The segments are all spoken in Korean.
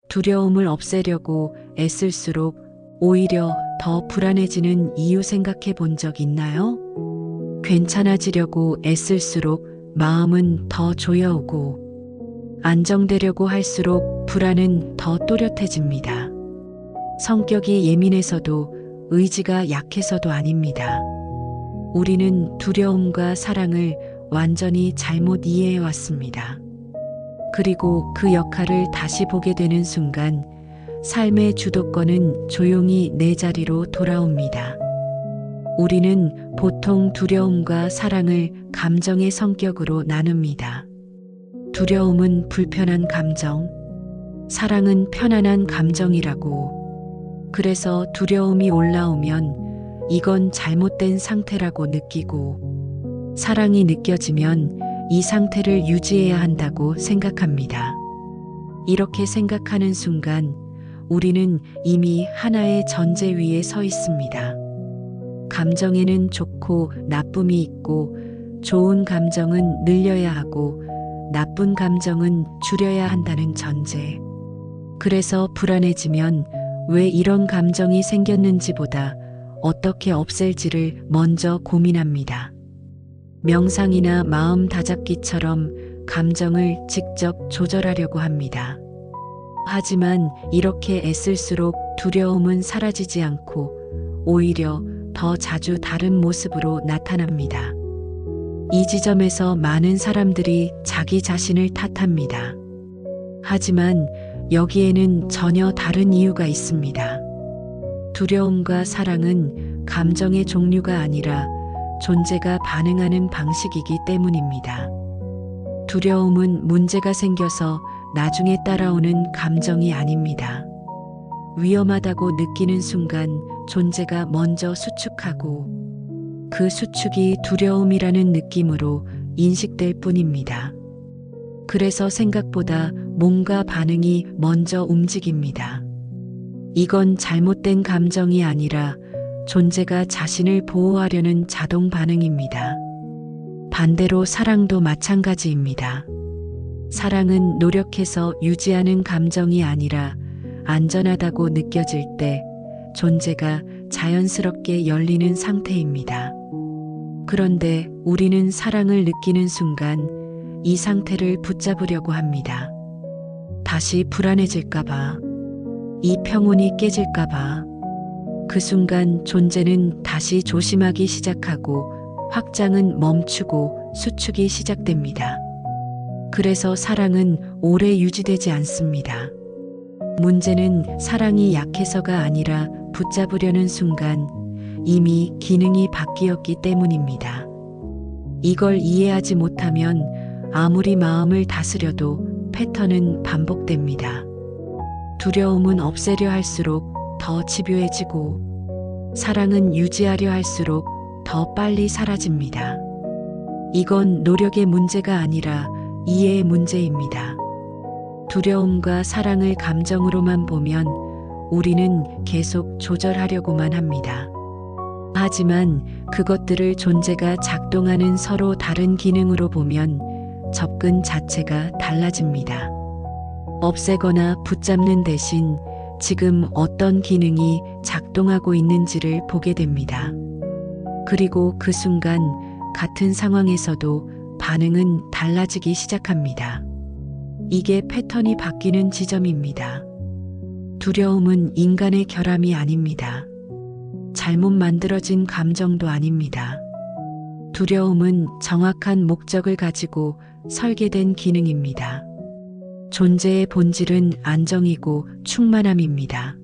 두려움을 없애려고 애쓸수록 오히려 더 불안해지는 이유 생각해 본 적 있나요? 괜찮아지려고 애쓸수록 마음은 더 조여오고 안정되려고 할수록 불안은 더 또렷해집니다. 성격이 예민해서도 의지가 약해서도 아닙니다. 우리는 두려움과 사랑을 완전히 잘못 이해해 왔습니다. 그리고 그 역할을 다시 보게 되는 순간 삶의 주도권은 조용히 내 자리로 돌아옵니다. 우리는 보통 두려움과 사랑을 감정의 성격으로 나눕니다. 두려움은 불편한 감정, 사랑은 편안한 감정이라고. 그래서 두려움이 올라오면 이건 잘못된 상태라고 느끼고, 사랑이 느껴지면 이 상태를 유지해야 한다고 생각합니다. 이렇게 생각하는 순간 우리는 이미 하나의 전제 위에 서 있습니다. 감정에는 좋고 나쁨이 있고, 좋은 감정은 늘려야 하고 나쁜 감정은 줄여야 한다는 전제. 그래서 불안해지면 왜 이런 감정이 생겼는지보다 어떻게 없앨지를 먼저 고민합니다. 명상이나 마음 다잡기처럼 감정을 직접 조절하려고 합니다. 하지만 이렇게 애쓸수록 두려움은 사라지지 않고 오히려 더 자주 다른 모습으로 나타납니다. 이 지점에서 많은 사람들이 자기 자신을 탓합니다. 하지만 여기에는 전혀 다른 이유가 있습니다. 두려움과 사랑은 감정의 종류가 아니라 존재가 반응하는 방식이기 때문입니다. 두려움은 문제가 생겨서 나중에 따라오는 감정이 아닙니다. 위험하다고 느끼는 순간 존재가 먼저 수축하고 그 수축이 두려움이라는 느낌으로 인식될 뿐입니다. 그래서 생각보다 몸과 반응이 먼저 움직입니다. 이건 잘못된 감정이 아니라 존재가 자신을 보호하려는 자동 반응입니다. 반대로 사랑도 마찬가지입니다. 사랑은 노력해서 유지하는 감정이 아니라 안전하다고 느껴질 때 존재가 자연스럽게 열리는 상태입니다. 그런데 우리는 사랑을 느끼는 순간 이 상태를 붙잡으려고 합니다. 다시 불안해질까봐, 이 평온이 깨질까봐. 그 순간 존재는 다시 조심하기 시작하고 확장은 멈추고 수축이 시작됩니다. 그래서 사랑은 오래 유지되지 않습니다. 문제는 사랑이 약해서가 아니라 붙잡으려는 순간 이미 기능이 바뀌었기 때문입니다. 이걸 이해하지 못하면 아무리 마음을 다스려도 패턴은 반복됩니다. 두려움은 없애려 할수록 더 집요해지고 사랑은 유지하려 할수록 더 빨리 사라집니다. 이건 노력의 문제가 아니라 이해의 문제입니다. 두려움과 사랑을 감정으로만 보면 우리는 계속 조절하려고만 합니다. 하지만 그것들을 존재가 작동하는 서로 다른 기능으로 보면 접근 자체가 달라집니다. 없애거나 붙잡는 대신 지금 어떤 기능이 작동하고 있는지를 보게 됩니다. 그리고 그 순간 같은 상황에서도 반응은 달라지기 시작합니다. 이게 패턴이 바뀌는 지점입니다. 두려움은 인간의 결함이 아닙니다. 잘못 만들어진 감정도 아닙니다. 두려움은 정확한 목적을 가지고 설계된 기능입니다. 존재의 본질은 안정이고 충만함입니다.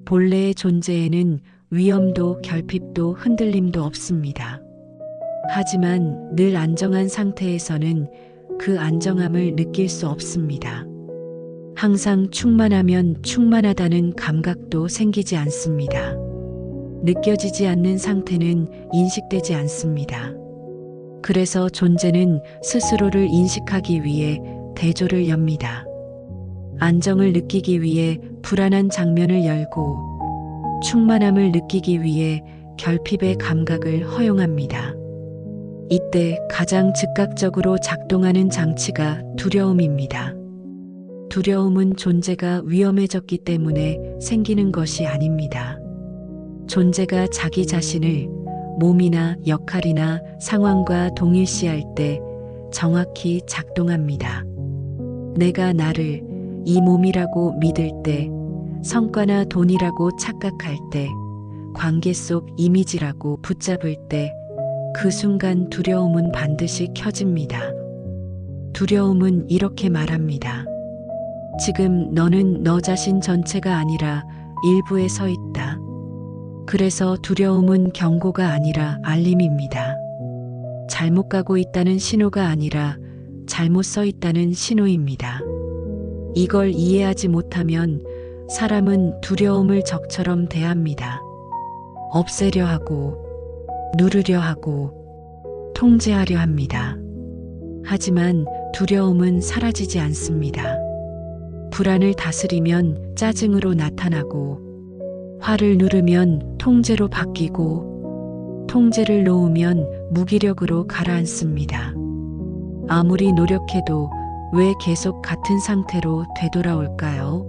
본래의 존재에는 위험도 결핍도 흔들림도 없습니다. 하지만 늘 안정한 상태에서는 그 안정함을 느낄 수 없습니다. 항상 충만하면 충만하다는 감각도 생기지 않습니다. 느껴지지 않는 상태는 인식되지 않습니다. 그래서 존재는 스스로를 인식하기 위해 대조를 엽니다. 안정을 느끼기 위해 불안한 장면을 열고 충만함을 느끼기 위해 결핍의 감각을 허용합니다. 이때 가장 즉각적으로 작동하는 장치가 두려움입니다. 두려움은 존재가 위험해졌기 때문에 생기는 것이 아닙니다. 존재가 자기 자신을 몸이나 역할이나 상황과 동일시할 때 정확히 작동합니다. 내가 나를 이 몸이라고 믿을 때, 성과나 돈이라고 착각할 때, 관계 속 이미지라고 붙잡을 때, 그 순간 두려움은 반드시 켜집니다. 두려움은 이렇게 말합니다. 지금 너는 너 자신 전체가 아니라 일부에 서 있다. 그래서 두려움은 경고가 아니라 알림입니다. 잘못 가고 있다는 신호가 아니라 잘못 서 있다는 신호입니다. 이걸 이해하지 못하면 사람은 두려움을 적처럼 대합니다. 없애려 하고, 누르려 하고, 통제하려 합니다. 하지만 두려움은 사라지지 않습니다. 불안을 다스리면 짜증으로 나타나고, 화를 누르면 통제로 바뀌고, 통제를 놓으면 무기력으로 가라앉습니다. 아무리 노력해도 왜 계속 같은 상태로 되돌아올까요?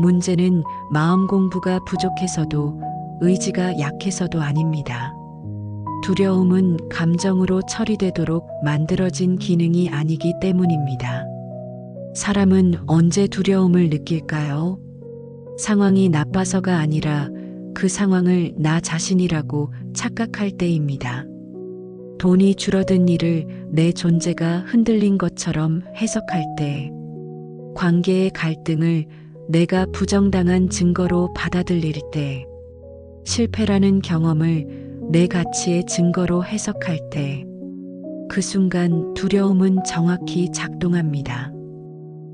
문제는 마음 공부가 부족해서도 의지가 약해서도 아닙니다. 두려움은 감정으로 처리되도록 만들어진 기능이 아니기 때문입니다. 사람은 언제 두려움을 느낄까요? 상황이 나빠서가 아니라 그 상황을 나 자신이라고 착각할 때입니다. 돈이 줄어든 일을 내 존재가 흔들린 것처럼 해석할 때, 관계의 갈등을 내가 부정당한 증거로 받아들일 때, 실패라는 경험을 내 가치의 증거로 해석할 때, 그 순간 두려움은 정확히 작동합니다.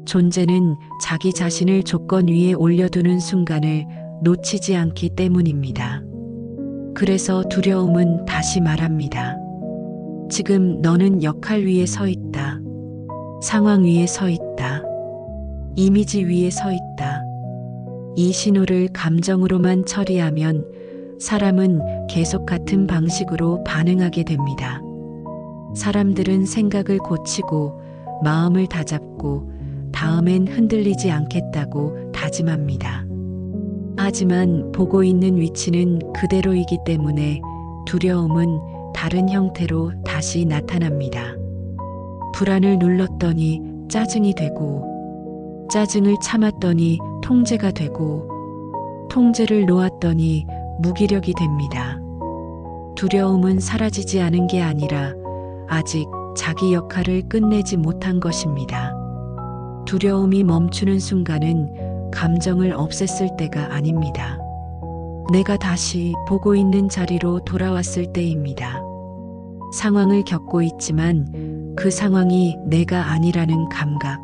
존재는 자기 자신을 조건 위에 올려두는 순간을 놓치지 않기 때문입니다. 그래서 두려움은 다시 말합니다. 지금 너는 역할 위에 서 있다. 상황 위에 서 있다. 이미지 위에 서 있다. 이 신호를 감정으로만 처리하면 사람은 계속 같은 방식으로 반응하게 됩니다. 사람들은 생각을 고치고 마음을 다잡고 다음엔 흔들리지 않겠다고 다짐합니다. 하지만 보고 있는 위치는 그대로이기 때문에 두려움은 다른 형태로 다시 나타납니다. 불안을 눌렀더니 짜증이 되고, 짜증을 참았더니 통제가 되고, 통제를 놓았더니 무기력이 됩니다. 두려움은 사라지지 않은 게 아니라 아직 자기 역할을 끝내지 못한 것입니다. 두려움이 멈추는 순간은 감정을 없앴을 때가 아닙니다. 내가 다시 보고 있는 자리로 돌아왔을 때입니다. 상황을 겪고 있지만 그 상황이 내가 아니라는 감각,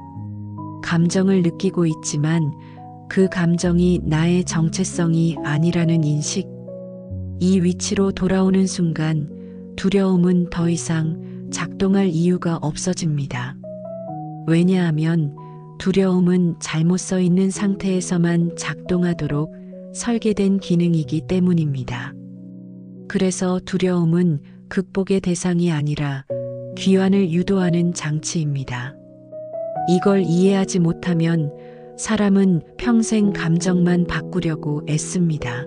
감정을 느끼고 있지만 그 감정이 나의 정체성이 아니라는 인식, 이 위치로 돌아오는 순간 두려움은 더 이상 작동할 이유가 없어집니다. 왜냐하면 두려움은 잘못 서 있는 상태에서만 작동하도록 설계된 기능이기 때문입니다. 그래서 두려움은 극복의 대상이 아니라 귀환을 유도하는 장치입니다. 이걸 이해하지 못하면 사람은 평생 감정만 바꾸려고 애씁니다.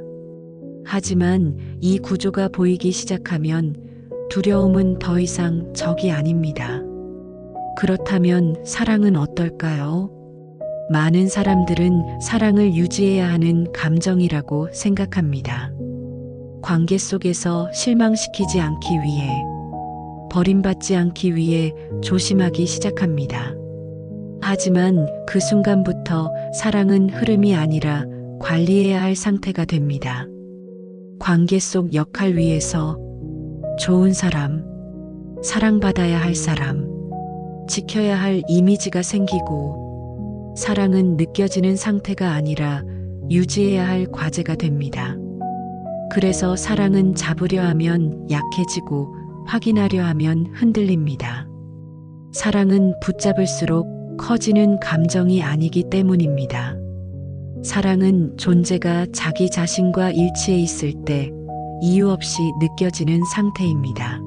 하지만 이 구조가 보이기 시작하면 두려움은 더 이상 적이 아닙니다. 그렇다면 사랑은 어떨까요? 많은 사람들은 사랑을 유지해야 하는 감정이라고 생각합니다. 관계 속에서 실망시키지 않기 위해, 버림받지 않기 위해 조심하기 시작합니다. 하지만 그 순간부터 사랑은 흐름이 아니라 관리해야 할 상태가 됩니다. 관계 속 역할 위에서 좋은 사람, 사랑받아야 할 사람, 지켜야 할 이미지가 생기고 사랑은 느껴지는 상태가 아니라 유지해야 할 과제가 됩니다. 그래서 사랑은 잡으려 하면 약해지고 확인하려 하면 흔들립니다. 사랑은 붙잡을수록 커지는 감정이 아니기 때문입니다. 사랑은 존재가 자기 자신과 일치해 있을 때 이유 없이 느껴지는 상태입니다.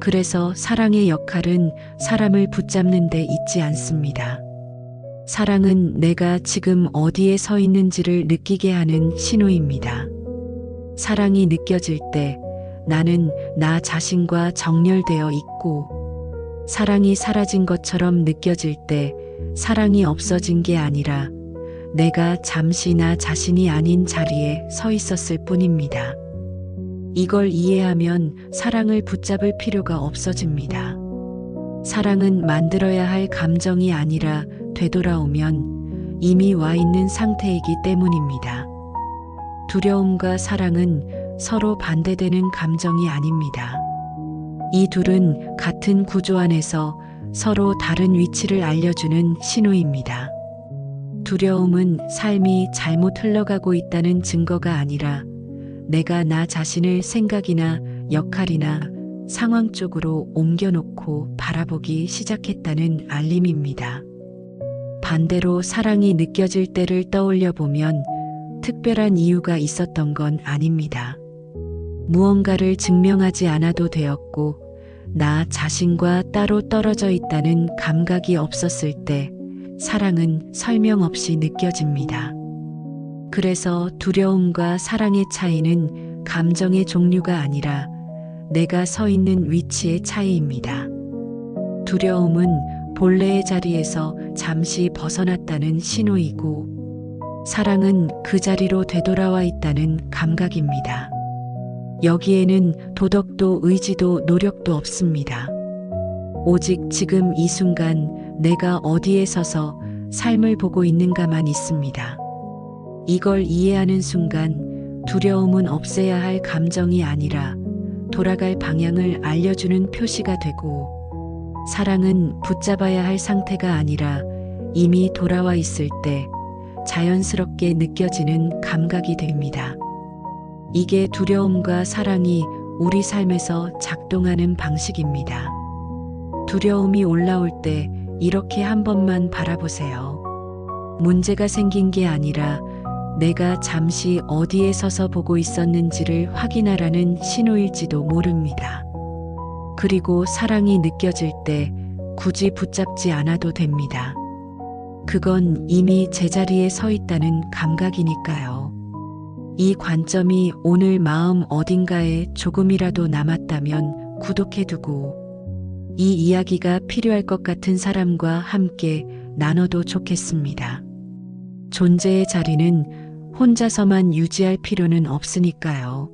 그래서 사랑의 역할은 사람을 붙잡는 데 있지 않습니다. 사랑은 내가 지금 어디에 서 있는지를 느끼게 하는 신호입니다. 사랑이 느껴질 때 나는 나 자신과 정렬되어 있고, 사랑이 사라진 것처럼 느껴질 때 사랑이 없어진 게 아니라 내가 잠시 나 자신이 아닌 자리에 서 있었을 뿐입니다. 이걸 이해하면 사랑을 붙잡을 필요가 없어집니다. 사랑은 만들어야 할 감정이 아니라 되돌아오면 이미 와 있는 상태이기 때문입니다. 두려움과 사랑은 서로 반대되는 감정이 아닙니다. 이 둘은 같은 구조 안에서 서로 다른 위치를 알려주는 신호입니다. 두려움은 삶이 잘못 흘러가고 있다는 증거가 아니라 내가 나 자신을 생각이나 역할이나 상황 쪽으로 옮겨놓고 바라보기 시작했다는 알림입니다. 반대로 사랑이 느껴질 때를 떠올려 보면 특별한 이유가 있었던 건 아닙니다. 무언가를 증명하지 않아도 되었고, 나 자신과 따로 떨어져 있다는 감각이 없었을 때 사랑은 설명 없이 느껴집니다. 그래서 두려움과 사랑의 차이는 감정의 종류가 아니라 내가 서 있는 위치의 차이입니다. 두려움은 본래의 자리에서 잠시 벗어났다는 신호이고, 사랑은 그 자리로 되돌아와 있다는 감각입니다. 여기에는 도덕도 의지도 노력도 없습니다. 오직 지금 이 순간 내가 어디에 서서 삶을 보고 있는가만 있습니다. 이걸 이해하는 순간 두려움은 없애야 할 감정이 아니라 돌아갈 방향을 알려주는 표시가 되고, 사랑은 붙잡아야 할 상태가 아니라 이미 돌아와 있을 때 자연스럽게 느껴지는 감각이 됩니다. 이게 두려움과 사랑이 우리 삶에서 작동하는 방식입니다. 두려움이 올라올 때 이렇게 한 번만 바라보세요. 문제가 생긴 게 아니라 내가 잠시 어디에 서서 보고 있었는지를 확인하라는 신호일지도 모릅니다. 그리고 사랑이 느껴질 때 굳이 붙잡지 않아도 됩니다. 그건 이미 제자리에 서 있다는 감각이니까요. 이 관점이 오늘 마음 어딘가에 조금이라도 남았다면 구독해두고 이 이야기가 필요할 것 같은 사람과 함께 나눠도 좋겠습니다. 존재의 자리는 혼자서만 유지할 필요는 없으니까요.